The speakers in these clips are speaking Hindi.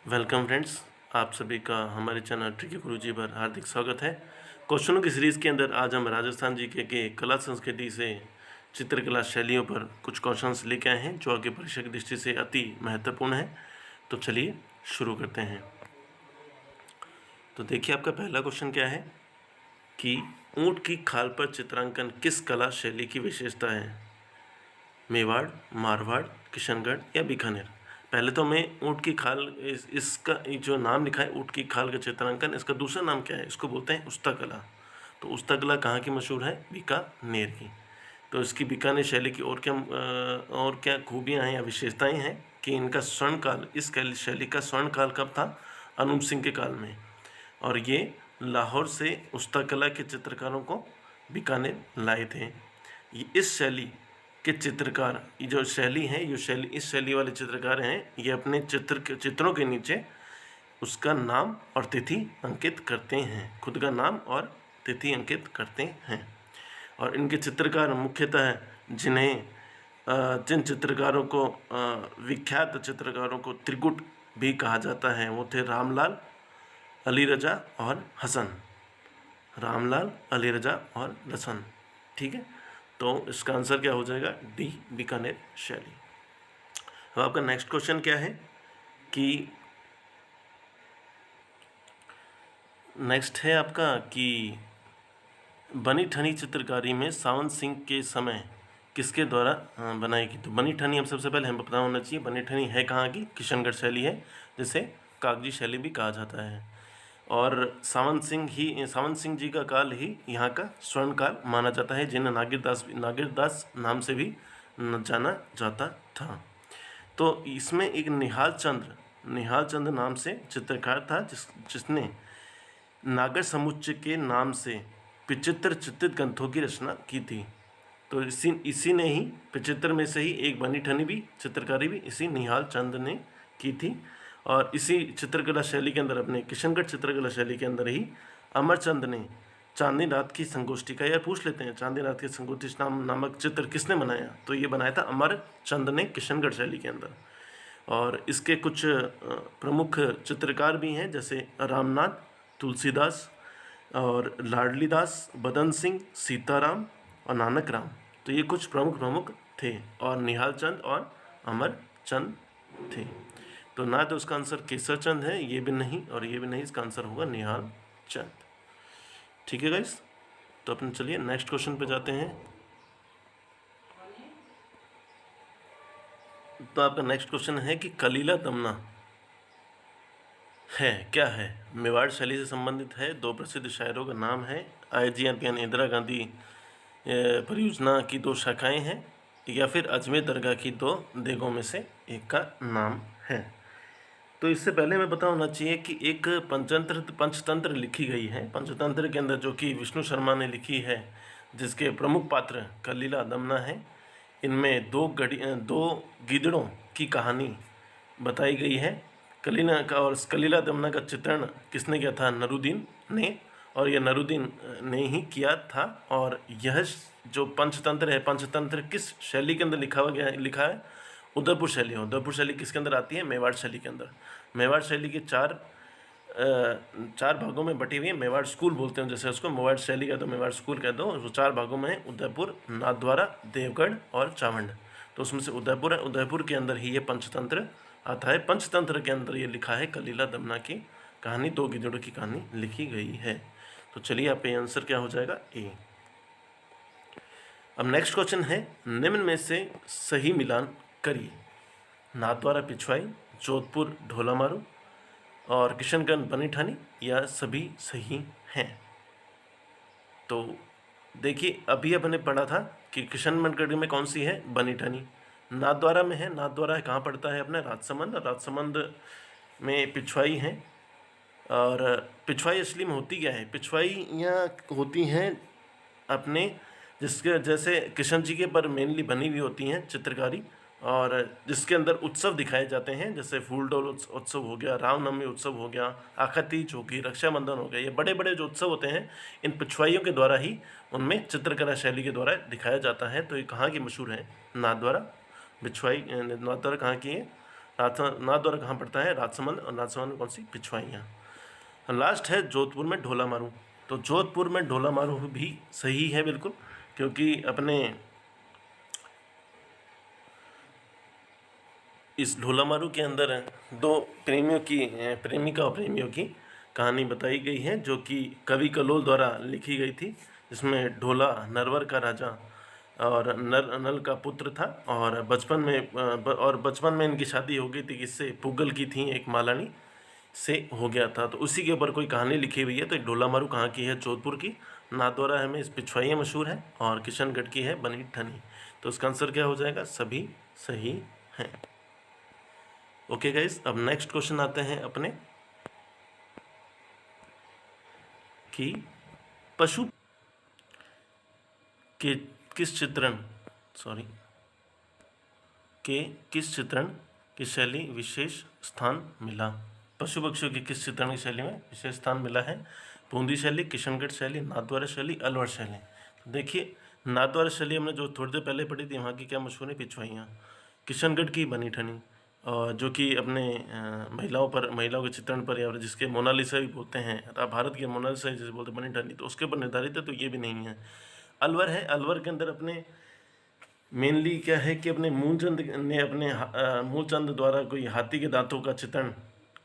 वेलकम फ्रेंड्स, आप सभी का हमारे चैनल ट्रिकी गुरुजी पर हार्दिक स्वागत है। क्वेश्चनों की सीरीज़ के अंदर आज हम राजस्थान जीके के कला संस्कृति से चित्रकला शैलियों पर कुछ क्वेश्चंस लेके आए हैं जो आगे परीक्षा की दृष्टि से अति महत्वपूर्ण है। तो चलिए शुरू करते हैं। तो देखिए, आपका पहला क्वेश्चन क्या है कि ऊँट की खाल पर चित्रांकन किस कला शैली की विशेषता है? मेवाड़, मारवाड़, किशनगढ़ या बीकानेर? पहले तो मैं ऊँट की खाल इसका जो नाम लिखा है ऊँट की खाल का चित्रांकन, इसका दूसरा नाम क्या है? इसको बोलते हैं उस्ता कला। तो उस्ता कला कहाँ की मशहूर है? बीकानेर की। तो इसकी बीकानेर शैली की और क्या खूबियाँ हैं या विशेषताएँ हैं कि इनका स्वर्णकाल, इस शैली का स्वर्णकाल कब था? अनूप सिंह के काल में। और ये लाहौर से उस्ता कला के चित्रकारों को बीकानेर लाए थे। ये इस शैली के चित्रकार, ये जो शैली है, इस शैली वाले चित्रकार हैं, ये अपने चित्रों के नीचे उसका नाम और तिथि अंकित करते हैं। खुद का नाम और तिथि अंकित करते हैं। और इनके चित्रकार मुख्यतः जिन चित्रकारों को विख्यात चित्रकारों को त्रिकुट भी कहा जाता है, वो थे रामलाल, अली रजा और हसन। रामलाल, अली रजा और हसन। ठीक है, तो इसका आंसर क्या हो जाएगा? डी, बीकानेर शैली। अब आपका नेक्स्ट क्वेश्चन क्या है कि नेक्स्ट है आपका कि बनी ठनी चित्रकारी में सावंत सिंह के समय किसके द्वारा बनाई गई? तो बनी ठनी, अब सबसे पहले हमें पता होना चाहिए बनी ठनी है कहाँ की? किशनगढ़ शैली है, जिसे कागजी शैली भी कहा जाता है। और सावंत सिंह जी का काल ही यहाँ का स्वर्ण काल माना जाता है, जिन्हें नागिरदास नाम से भी जाना जाता था। तो इसमें एक निहाल चंद्र नाम से चित्रकार था, जिसने नागर समुच्चय के नाम से 75 चित्रित ग्रंथों की रचना की थी। तो इसी ने ही 75 में से ही एक बनी ठनी भी चित्रकारी भी इसी निहाल चंद ने की थी। और इसी चित्रकला शैली के अंदर, अपने किशनगढ़ चित्रकला शैली के अंदर ही अमरचंद ने चांदनी रात की संगोष्ठी का, यार पूछ लेते हैं, चांदनी रात की संगोष्ठी नामक चित्र किसने बनाया? तो ये बनाया था अमरचंद ने किशनगढ़ शैली के अंदर। और इसके कुछ प्रमुख चित्रकार भी हैं, जैसे रामनाथ, तुलसीदास और लाडली दास, बदन सिंह, सीताराम और नानक राम। तो ये कुछ प्रमुख थे, और निहाल चंद और अमर चंद थे। तो ना तो उसका आंसर केसर चंद है, ये भी नहीं और ये भी नहीं, इसका आंसर होगा निहाल चंद। ठीक है गाइस, तो अपन चलिए नेक्स्ट क्वेश्चन पे जाते हैं। तो आपका नेक्स्ट क्वेश्चन है कि कलीला दमना है क्या है? मेवाड़ शैली से संबंधित है। दो प्रसिद्ध शायरों का नाम है। IGNP यानी इंदिरा गांधी परियोजना की दो शाखाएं हैं, या फिर अजमेर दरगाह की दो देगों में से एक का नाम है। तो इससे पहले हमें पता होना चाहिए कि एक पंचतंत्र लिखी गई है। पंचतंत्र के अंदर जो कि विष्णु शर्मा ने लिखी है, जिसके प्रमुख पात्र कलीला दमना है। इनमें दो गीदड़ों की कहानी बताई गई है। कलीला का और कलीला दमना का चित्रण किसने किया था? नरुद्दीन ने। और यह नरुद्दीन ने ही किया था। और यह जो पंचतंत्र किस शैली के अंदर लिखा है? उदयपुर शैली है। उदयपुर शैली किसके अंदर आती है? मेवाड़ शैली के अंदर। मेवाड़ शैली के चार भागों में बटी हुई है। मेवाड़ स्कूल बोलते हैं जैसे उसको, मेवाड़ शैली कह दो, मेवाड़ स्कूल कह दो। वो चार भागों में है: उदयपुर, नाथद्वारा, देवगढ़ और चावंड। तो उसमें से उदयपुर है। उदयपुर के अंदर ही ये पंचतंत्र आता है। पंचतंत्र के अंदर ये लिखा है, कलीला दमना की कहानी, दो गिद्धड़ों की कहानी लिखी गई है। तो चलिए, आपका आंसर क्या हो जाएगा? ए। अब नेक्स्ट क्वेश्चन है, निम्न में से सही मिलान करिए। नाथद्वारा पिछवाई, जोधपुर ढोलामारू और किशनगढ़ बनी ठानी, या सभी सही हैं? तो देखिए, अभी अपने पढ़ा था कि किशनगढ़ में कौन सी है? बनी ठानी। नाथद्वारा में है। नाथद्वारा कहाँ पड़ता है? अपने राजसमंद। राजसमंद में पिछवाई है। और पिछवाई असली में होती क्या है? पिछवाइयाँ होती हैं अपने, जिसके जैसे कृष्ण जी के पर मेनली बनी हुई होती हैं चित्रकारी, और जिसके अंदर उत्सव दिखाए जाते हैं, जैसे फूलडोल उत्सव हो गया, रामनवमी उत्सव हो गया, आखा तीज होगी, रक्षाबंधन हो गया। ये बड़े बड़े जो उत्सव होते हैं, इन पिछवाइयों के द्वारा ही उनमें चित्रकला शैली के द्वारा दिखाया जाता है। तो ये कहाँ की मशहूर है? नाथद्वारा। नाथद्वारा कहाँ की है? नाथद्वारा कहाँ पड़ता है? राजसमंद, और राजसमंद में कौन सी? पिछवाइयाँ। लास्ट है जोधपुर में ढोला मारू। तो जोधपुर में ढोला मारू भी सही है बिल्कुल, क्योंकि अपने इस ढोला मारू के अंदर दो प्रेमिका और प्रेमियों की कहानी बताई गई है, जो कि कवि कलोल द्वारा लिखी गई थी, जिसमें ढोला नरवर का राजा और नल का पुत्र था, और बचपन में इनकी शादी हो गई थी, किससे? पुगल की थी, एक मालानी से हो गया था। तो उसी के ऊपर कोई कहानी लिखी हुई है। तो ढोला मारू कहाँ की है? जोधपुर की। नाथद्वारा हमें इस पिछवाइयाँ मशहूर है, और किशनगढ़ की है बनी ठनी। तो इसका आंसर क्या हो जाएगा? सभी सही हैं। ओके गाइस, अब नेक्स्ट क्वेश्चन आते हैं अपने कि पशु के किस चित्रण की शैली विशेष स्थान मिला? पशु पक्षियों की किस चित्रण की शैली में विशेष स्थान मिला है? बूंदी शैली, किशनगढ़ शैली, नाथद्वारा शैली, अलवर शैली। तो देखिए, नाथद्वारा शैली हमने जो थोड़ी देर पहले पढ़ी थी, वहाँ की क्या मशहूर है? पिछवाइयाँ। किशनगढ़ की बनी ठनी, और जो कि अपने महिलाओं के चित्रण पर, या जिसके मोनालिसा भी बोलते हैं, भारत के मोनालिसा जैसे बोलते हैं, बनी ठनी, तो उसके ऊपर निर्धारित है, तो ये भी नहीं है। अलवर है। अलवर के अंदर अपने मेनली क्या है कि अपने मूलचंद द्वारा कोई हाथी के दांतों का चित्रण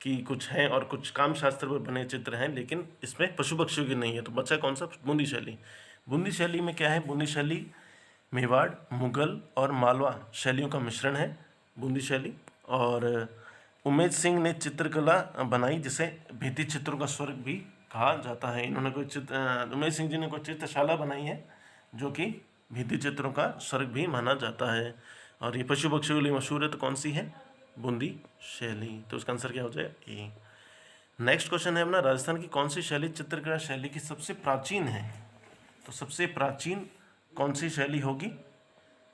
की कुछ है, और कुछ काम शास्त्र पर बने चित्र हैं, लेकिन इसमें पशु पक्षियों की नहीं है। तो बचा कौन सा? बूंदी शैली। बूंदी शैली में क्या है? बूंदी शैली मेवाड़, मुगल और मालवा शैलियों का मिश्रण है बूंदी शैली। और उमेश सिंह ने चित्रकला बनाई, जिसे भित्ति चित्रों का स्वर्ग भी कहा जाता है। इन्होंने उमेश सिंह जी ने कोई चित्रशाला बनाई है, जो कि भित्ति चित्रों का स्वर्ग भी माना जाता है। और ये पशु पक्षियों के लिए मशहूर है। तो कौन सी है? बूंदी शैली। तो इसका आंसर क्या हो जाए? ए। नेक्स्ट क्वेश्चन है अपना, राजस्थान की कौन सी शैली चित्रकला शैली की सबसे प्राचीन है? तो सबसे प्राचीन कौन सी शैली होगी?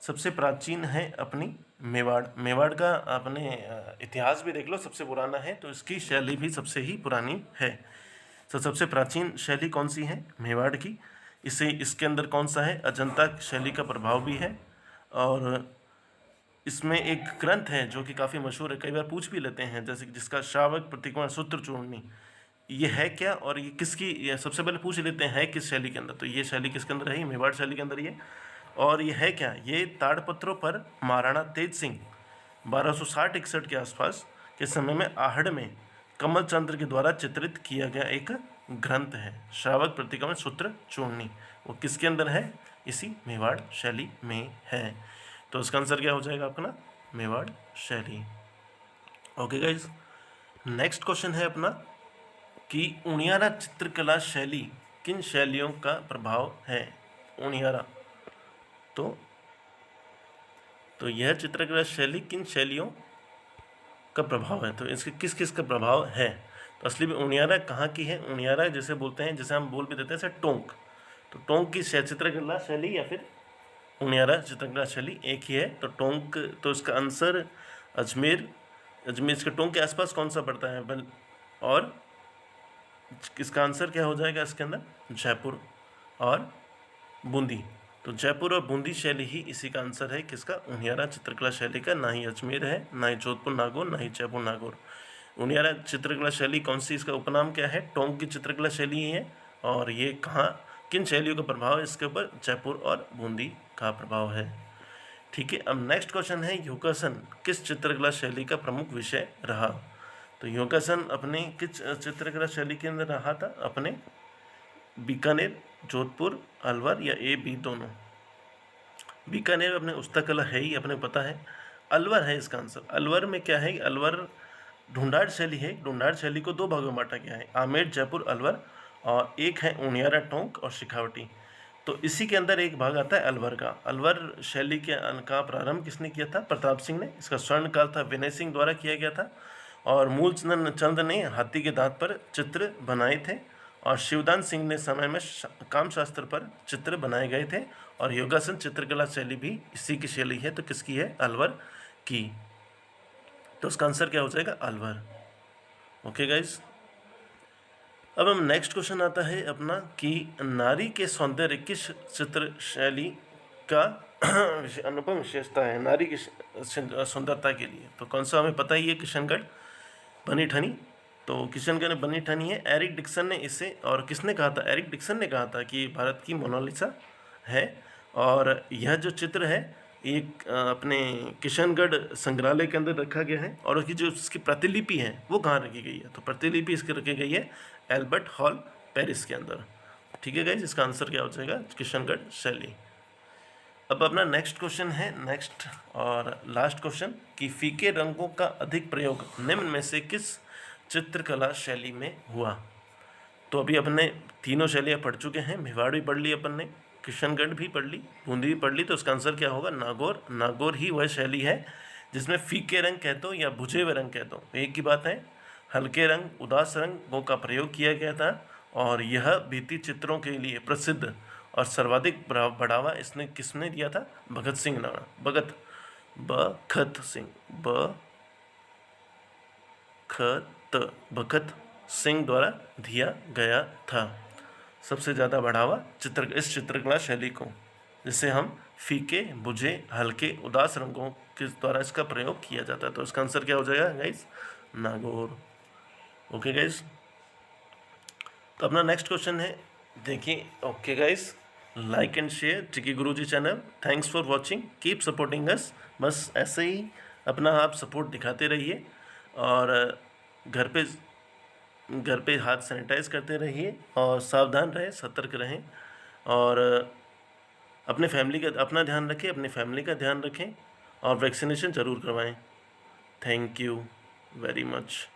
सबसे प्राचीन है अपनी मेवाड़। मेवाड़ का अपने इतिहास भी देख लो, सबसे पुराना है, तो इसकी शैली भी सबसे ही पुरानी है। तो सबसे प्राचीन शैली कौन सी है? मेवाड़ की। इसके अंदर कौन सा है? अजंता शैली का प्रभाव भी है। और इसमें एक ग्रंथ है जो कि काफ़ी मशहूर है, कई बार पूछ भी लेते हैं, जैसे कि जिसका श्रावक प्रतिक्रमण सूत्र चूर्णी, ये है क्या, और ये किसकी? ये सबसे पहले पूछ लेते हैं, है किस शैली के अंदर? तो ये शैली किसके अंदर है? मेवाड़ शैली के अंदर ये। और ये है क्या? ये ताड़पत्रों पर महाराणा तेज सिंह 1260-61 के आसपास के समय में आहड़ में कमल चंद्र के द्वारा चित्रित किया गया एक ग्रंथ है, श्रावक प्रतिक्रमण सूत्र चूर्णी। वो किसके अंदर है? इसी मेवाड़ शैली में है। तो इसका आंसर क्या हो जाएगा अपना? मेवाड़ शैली। ओके गाइज, नेक्स्ट क्वेश्चन है अपना कि उनियारा चित्रकला शैली किन शैलियों का प्रभाव है? उनियारा, तो यह चित्रकला शैली किन शैलियों का प्रभाव है? तो इसके किस किस का प्रभाव है? तो असली में उनियारा कहाँ की है? उनियारा जैसे बोलते हैं, जैसे हम बोल भी देते हैं जैसे टोंक, तो टोंक की चित्रकला शैली या फिर उनियारा चित्रकला शैली एक ही है। तो टोंक, तो इसका आंसर अजमेर इसके टोंक के आसपास कौन सा पड़ता है? और इसका आंसर क्या हो जाएगा इसके अंदर? जयपुर और बूंदी। तो जयपुर और बूंदी शैली ही इसी का आंसर है, किसका? उनियारा चित्रकला शैली का। ना ही अजमेर है, ना ही जोधपुर नागौर, ना ही जयपुर नागौर। उनियारा चित्रकला शैली कौन सी? इसका उपनाम क्या है? टोंक की चित्रकला शैली ही है। और ये कहाँ, किन शैलियों का प्रभाव है इसके ऊपर? जयपुर और बूंदी का प्रभाव है। ठीक है, अब नेक्स्ट क्वेश्चन है, योगासन किस चित्रकला शैली का प्रमुख विषय रहा? तो योगासन अपने किस चित्रकला शैली के अंदर रहा था? अपने बीकानेर, जोधपुर, अलवर, या ए बी दोनों? बीकानेर अपने उस्तकला है ही, अपने पता है। अलवर है इसका आंसर। अलवर में क्या है? अलवर ढूंढाड़ शैली है। ढूंढाड़ शैली को दो भागों में बांटा गया है, आमेर, जयपुर, अलवर, और एक है उनियारा, टोंक और शेखावटी। तो इसी के अंदर एक भाग आता है अलवर का। अलवर शैली का प्रारंभ किसने किया था? प्रताप सिंह ने। इसका स्वर्ण काल था विनय सिंह द्वारा किया गया था, और मूलचंद ने हाथी के दांत पर चित्र बनाए थे, और शिवदान सिंह ने समय में काम शास्त्र पर चित्र बनाए गए थे। और योगासन चित्रकला शैली भी इसी की शैली है। तो किसकी है? अलवर की। तो उसका आंसर क्या हो जाएगा? अलवर। ओके गाइज, अब हम नेक्स्ट क्वेश्चन आता है अपना कि नारी के सौंदर्य किस चित्र शैली का अनुपम विशेषता है नारी की सुंदरता के लिए। तो कौन सा हमें पता ही है, किशनगढ़ बनी ठनी। तो किशनगढ़ बनी ठनी है। एरिक डिक्सन ने इसे, और किसने कहा था, एरिक डिक्सन ने कहा था कि भारत की मोनालिसा है। और यह जो चित्र है एक अपने किशनगढ़ संग्रहालय के अंदर रखा गया है। और उसकी जो इसकी प्रतिलिपि है वो कहाँ रखी गई है, तो प्रतिलिपि इसकी रखी गई है एल्बर्ट हॉल पेरिस के अंदर। ठीक है गाइज, इसका आंसर क्या हो जाएगा, किशनगढ़ शैली। अब अपना नेक्स्ट क्वेश्चन है, नेक्स्ट और लास्ट क्वेश्चन, कि फीके रंगों का अधिक प्रयोग निम्न में से किस चित्रकला शैली में हुआ। तो अभी अपने तीनों शैलियाँ पढ़ चुके हैं, मेवाड़ भी पढ़ ली अपन ने, किशनगढ़ भी पढ़ ली, बूंदी भी पढ़ ली। तो उसका आंसर क्या होगा, नागौर। नागौर ही वह शैली है जिसमें फीके रंग कहते हो या बुझे हुए रंग कहते हो, एक ही बात है। हल्के रंग, उदास रंगों का प्रयोग किया गया था। और यह भित्ति चित्रों के लिए प्रसिद्ध और सर्वाधिक बढ़ावा इसने किसने दिया था, भगत सिंह ने। भगत सिंह द्वारा दिया गया था सबसे ज़्यादा बढ़ावा इस चित्रकला शैली को, जिसे हम फीके, बुझे, हल्के, उदास रंगों के द्वारा इसका प्रयोग किया जाता है। तो इसका आंसर क्या हो जाएगा गाइस, नागौर। ओके गाइस, तो अपना नेक्स्ट क्वेश्चन है, देखिए। Okay guys, like and share Tiki Guruji channel. Thanks for watching, keep supporting us. बस ऐसे ही अपना आप सपोर्ट दिखाते रहिए, और घर पे हाथ सैनिटाइज करते रहिए, और सावधान रहें, सतर्क रहें, और अपने फैमिली का अपना ध्यान रखें, अपनी फैमिली का ध्यान रखें, और वैक्सीनेशन ज़रूर करवाएं। Thank you very much.